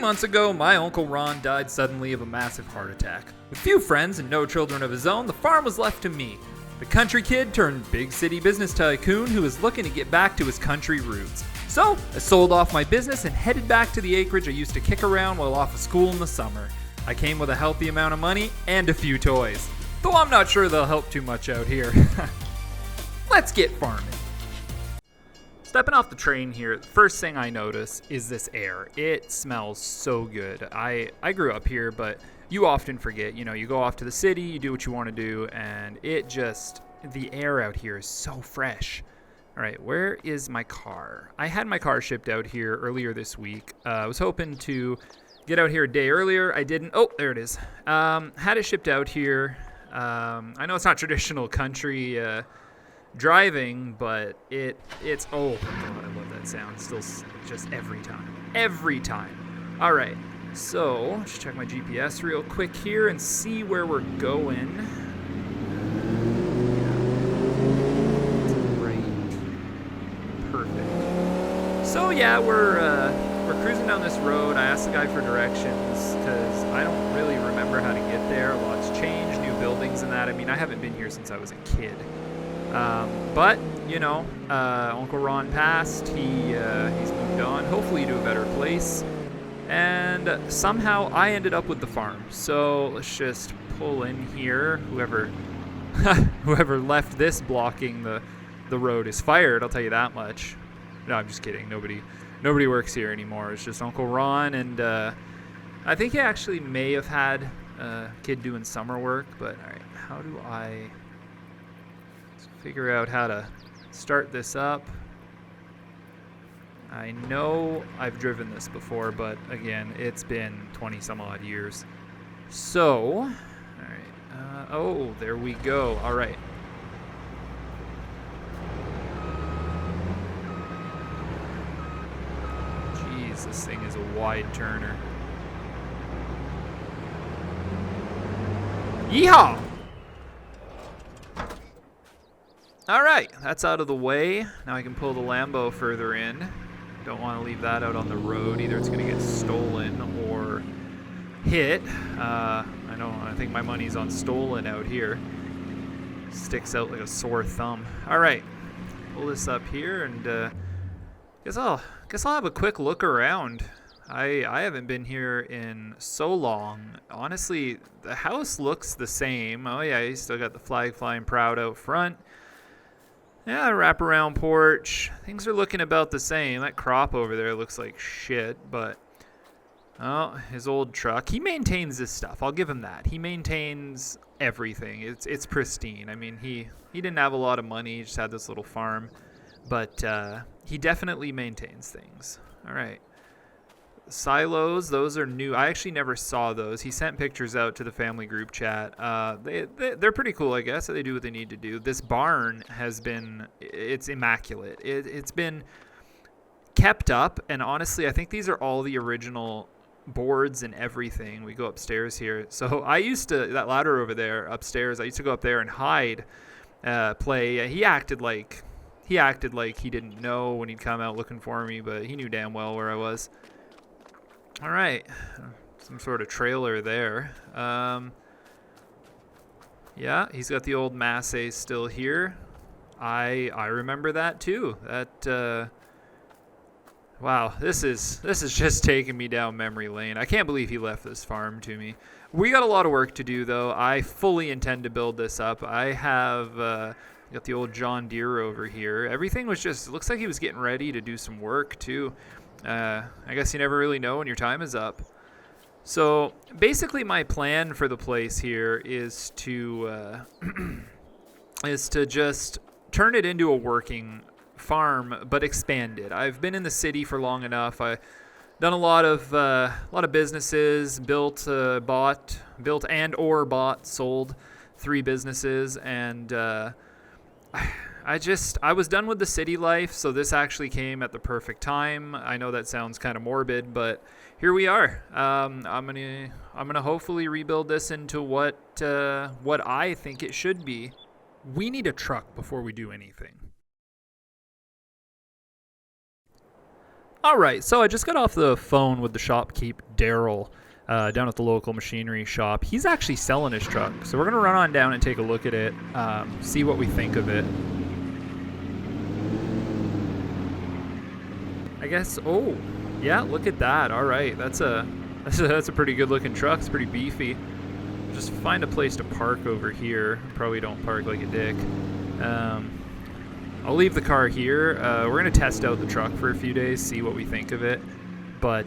months ago, my Uncle Ron died suddenly of a massive heart attack. With few friends and no children of his own, the farm was left to me, the country kid turned big city business tycoon who was looking to get back to his country roots. So, I sold off my business and headed back to the acreage I used to kick around while off of school in the summer. I came with a healthy amount of money and a few toys, though I'm not sure they'll help too much out here. Let's get farming. Stepping off the train here, the first thing I notice is this air. It smells so good. I grew up here, but you often forget, you go off to the city, you do what you want to do, and the air out here is so fresh. All right, where is my car? I had my car shipped out here earlier this week. I was hoping to get out here a day earlier. I didn't. Oh, there it is. Had it shipped out here. I know it's not traditional country driving, but it's oh god, I love that sound. Still just every time. All right, so just check my GPS real quick here and see where we're going. Right, perfect. So yeah, we're cruising down this road. I asked the guy for directions because I don't really remember how to get there. A lot's changed, new buildings and that. I mean, I haven't been here since I was a kid. But Uncle Ron passed. He's moved on, hopefully to a better place. And somehow I ended up with the farm. So let's just pull in here. Whoever left this blocking the road is fired. I'll tell you that much. No, I'm just kidding. Nobody works here anymore. It's just Uncle Ron, and I think he actually may have had a kid doing summer work. But all right, how do I figure out how to start this up? I know I've driven this before, but again, it's been 20 some odd years. So, all right. Oh, there we go. All right. Jeez, this thing is a wide turner. Yeehaw! Alright, that's out of the way. Now I can pull the Lambo further in. Don't want to leave that out on the road. Either it's going to get stolen or hit. I think my money's on stolen out here. Sticks out like a sore thumb. Alright, pull this up here and guess I'll have a quick look around. I haven't been here in so long. Honestly, the house looks the same. Oh yeah, you still got the flag flying proud out front. Yeah, wraparound porch. Things are looking about the same. That crop over there looks like shit, but his old truck. He maintains this stuff. I'll give him that. He maintains everything. It's pristine. I mean, he didn't have a lot of money. He just had this little farm, but he definitely maintains things. All right. Silos, those are new. I actually never saw those. He sent pictures out to the family group chat. They're pretty cool, I guess. They do what they need to do. This barn it's immaculate. It's been kept up, and honestly, I think these are all the original boards and everything. We go upstairs here. So that ladder over there upstairs, I used to go up there and hide, play. He acted like he didn't know when he'd come out looking for me, but he knew damn well where I was. All right, some sort of trailer there. Yeah, he's got the old Massey still here. I remember that too. Wow, this is just taking me down memory lane. I can't believe he left this farm to me. We got a lot of work to do though. I fully intend to build this up. I have got the old John Deere over here. Everything was it looks like he was getting ready to do some work too. I guess you never really know when your time is up. So basically my plan for the place here is to just turn it into a working farm, but expand it. I've been in the city for long enough. I've done a lot of businesses, built, sold 3 businesses, and I was done with the city life, so this actually came at the perfect time. I know that sounds kind of morbid, but here we are. I'm gonna hopefully rebuild this into what I think it should be. We need a truck before we do anything. All right, so I just got off the phone with the shopkeep Daryl down at the local machinery shop. He's actually selling his truck, so we're going to run on down and take a look at it, see what we think of it. I guess, oh, yeah, look at that. All right, that's a pretty good looking truck. It's pretty beefy. Just find a place to park over here. Probably don't park like a dick. I'll leave the car here. We're going to test out the truck for a few days, see what we think of it. But,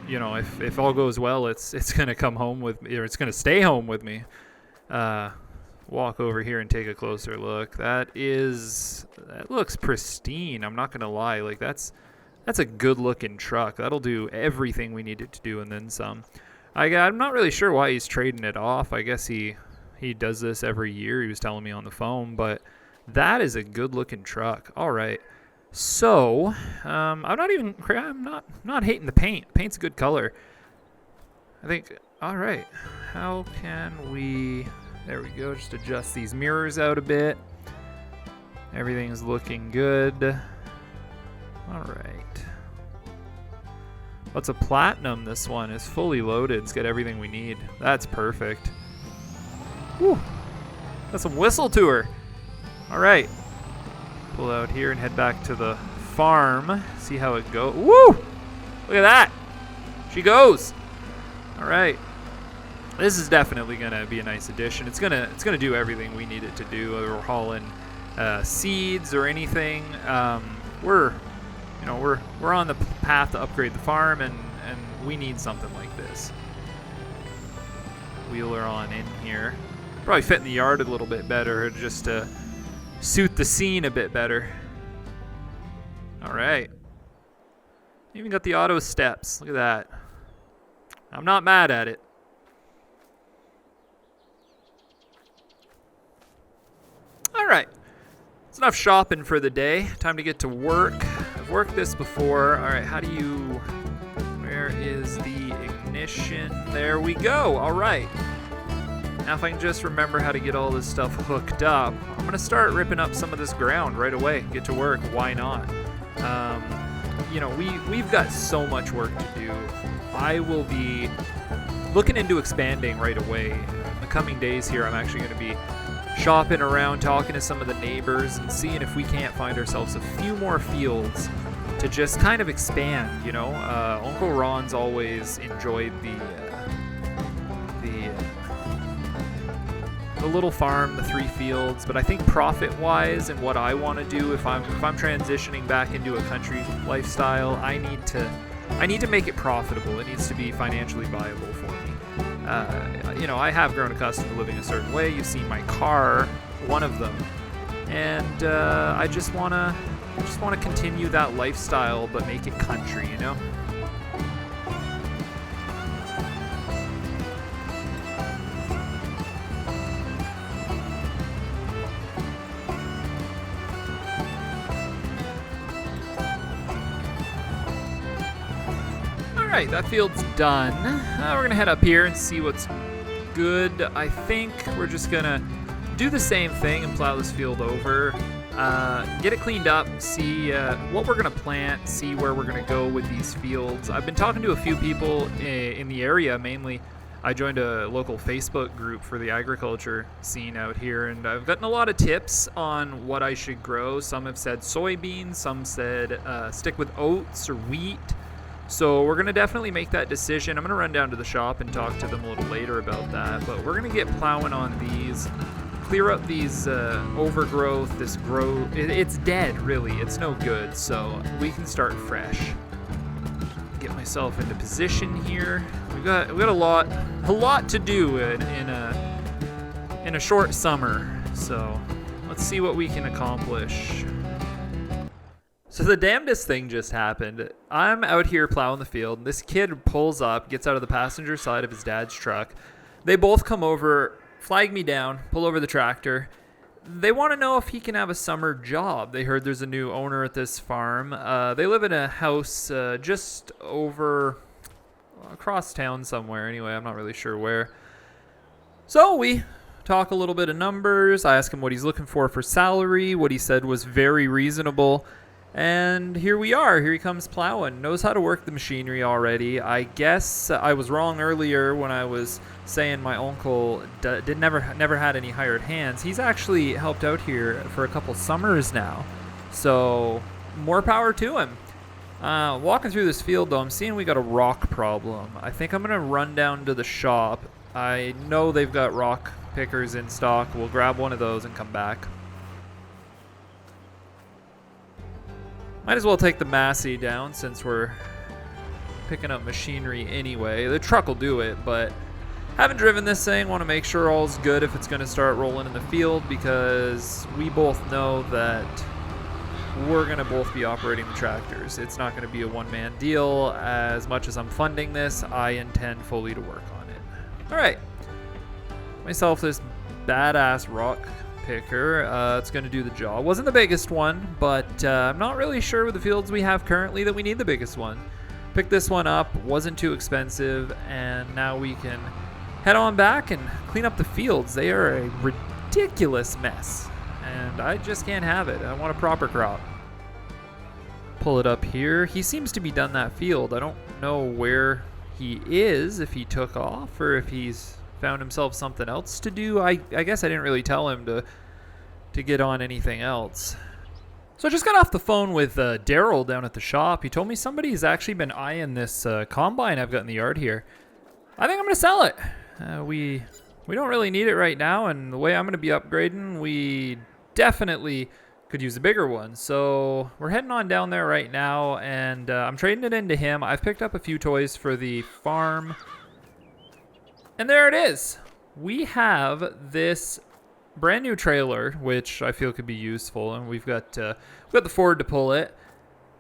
you know, if all goes well, it's going to come home with me, or it's going to stay home with me. Walk over here and take a closer look. That looks pristine. I'm not going to lie. Like, that's a good looking truck. That'll do everything we need it to do and then some. I'm not really sure why he's trading it off. I guess he does this every year. He was telling me on the phone, but that is a good looking truck. All right. So, I'm not hating the paint. Paint's a good color. I think, all right. How can we, there we go. Just adjust these mirrors out a bit. Everything's looking good. All right. What's a platinum? This one is fully loaded. It's got everything we need. That's perfect. Woo. Got some whistle to her. All right. Pull out here and head back to the farm. See how it goes. Woo! Look at that. She goes. All right. This is definitely gonna be a nice addition. It's gonna do everything we need it to do. Whether we're hauling seeds or anything. We're on the path to upgrade the farm, and we need something like this. Wheeler on in here. Probably fit in the yard a little bit better, just to suit the scene a bit better. All right. Even got the auto steps. Look at that. I'm not mad at it. All right. It's enough shopping for the day. Time to get to work. I've worked this before. All right, where is the ignition? There we go. All right. Now if I can just remember how to get all this stuff hooked up, I'm going to start ripping up some of this ground right away. Get to work. Why not? You know, we've got so much work to do. I will be looking into expanding right away. In the coming days here, I'm actually going to be shopping around, talking to some of the neighbors, and seeing if we can't find ourselves a few more fields to just kind of expand, you know. Uncle Ron's always enjoyed the little farm, the 3 fields, but I think profit-wise and what I want to do if I'm transitioning back into a country lifestyle, I need to make it profitable. It needs to be financially viable for me. You know, I have grown accustomed to living a certain way. You've seen my car, one of them, and I just want to continue that lifestyle, but make it country, you know. All right, that field's done. We're gonna head up here and see what's good. I think we're just gonna do the same thing and plow this field over, get it cleaned up, see what we're gonna plant, see where we're gonna go with these fields. I've been talking to a few people in the area. Mainly, I joined a local Facebook group for the agriculture scene out here, and I've gotten a lot of tips on what I should grow. Some have said soybeans, some said stick with oats or wheat. So we're going to definitely make that decision. I'm going to run down to the shop and talk to them a little later about that. But we're going to get plowing on these, clear up these overgrowth, this growth. It's dead, really. It's no good. So we can start fresh. Get myself into position here. We got a lot to do in a short summer. So let's see what we can accomplish. So the damnedest thing just happened. I'm out here plowing the field. This kid pulls up, gets out of the passenger side of his dad's truck. They both come over, flag me down, pull over the tractor. They want to know if he can have a summer job. They heard there's a new owner at this farm. They live in a house just over across town somewhere. Anyway, I'm not really sure where. So we talk a little bit of numbers. I ask him what he's looking for salary. What he said was very reasonable. And here we are. Here he comes plowing. Knows how to work the machinery already. I guess I was wrong earlier when I was saying my uncle never had any hired hands. He's actually helped out here for a couple summers now. So more power to him. Walking through this field, though, I'm seeing we got a rock problem. I think I'm going to run down to the shop. I know they've got rock pickers in stock. We'll grab one of those and come back. Might as well take the Massey down since we're picking up machinery anyway. The truck will do it, but haven't driven this thing. Want to make sure all's good if it's going to start rolling in the field, because we both know that we're going to both be operating the tractors. It's not going to be a one-man deal. As much as I'm funding this, I intend fully to work on it. All right. Myself this badass rock picker. It's going to do the job. Wasn't the biggest one, but I'm not really sure with the fields we have currently that we need the biggest one. Picked this one up, wasn't too expensive, and now we can head on back and clean up the fields. They are a ridiculous mess, and I just can't have it. I want a proper crop. Pull it up here. He seems to be done that field. I don't know where he is, if he took off or if he's found himself something else to do. I guess I didn't really tell him to get on anything else. So I just got off the phone with Daryl down at the shop. He told me somebody's actually been eyeing this combine I've got in the yard here. I think I'm going to sell it. We don't really need it right now, and the way I'm going to be upgrading, we definitely could use a bigger one. So we're heading on down there right now, and I'm trading it into him. I've picked up a few toys for the farm. And there it is. We have this brand new trailer, which I feel could be useful, and we've got the Ford to pull it,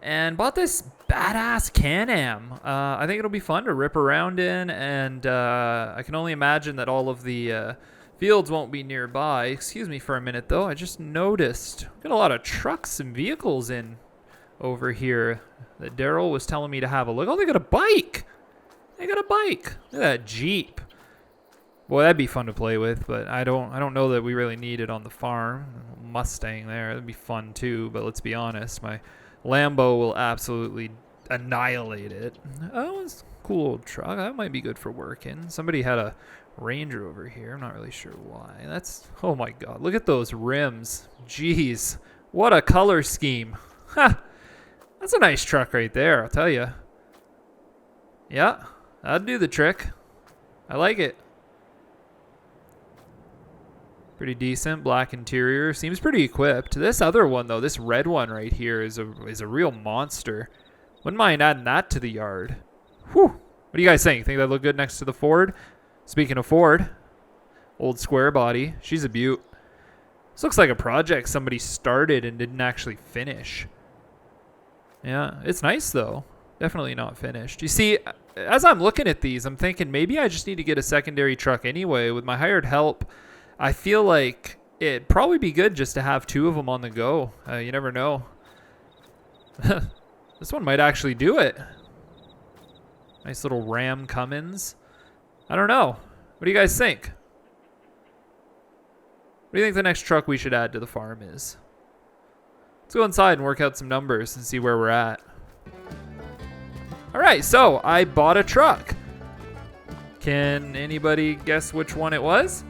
and bought this badass Can-Am. I think it'll be fun to rip around in, and I can only imagine that all of the fields won't be nearby. Excuse me for a minute, though. I just noticed got a lot of trucks and vehicles in over here that Daryl was telling me to have a look. Oh, they got a bike. They got a bike. Look at that Jeep. Boy, that'd be fun to play with, but I don't know that we really need it on the farm. Mustang there, that'd be fun too, but let's be honest, my Lambo will absolutely annihilate it. Oh, it's a cool old truck. That might be good for working. Somebody had a Ranger over here. I'm not really sure why. Oh my God, look at those rims. Jeez, what a color scheme. Ha! That's a nice truck right there, I'll tell you. Yeah, that'd do the trick. I like it. Pretty decent, black interior. Seems pretty equipped. This other one, though, this red one right here is a real monster. Wouldn't mind adding that to the yard. Whew. What do you guys think? Think that look good next to the Ford? Speaking of Ford, old square body. She's a beaut. This looks like a project somebody started and didn't actually finish. Yeah, it's nice, though. Definitely not finished. You see, as I'm looking at these, I'm thinking maybe I just need to get a secondary truck anyway. With my hired help, I feel like it'd probably be good just to have two of them on the go. You never know. This one might actually do it. Nice little Ram Cummins. I don't know. What do you guys think? What do you think the next truck we should add to the farm is? Let's go inside and work out some numbers and see where we're at. All right, so I bought a truck. Can anybody guess which one it was?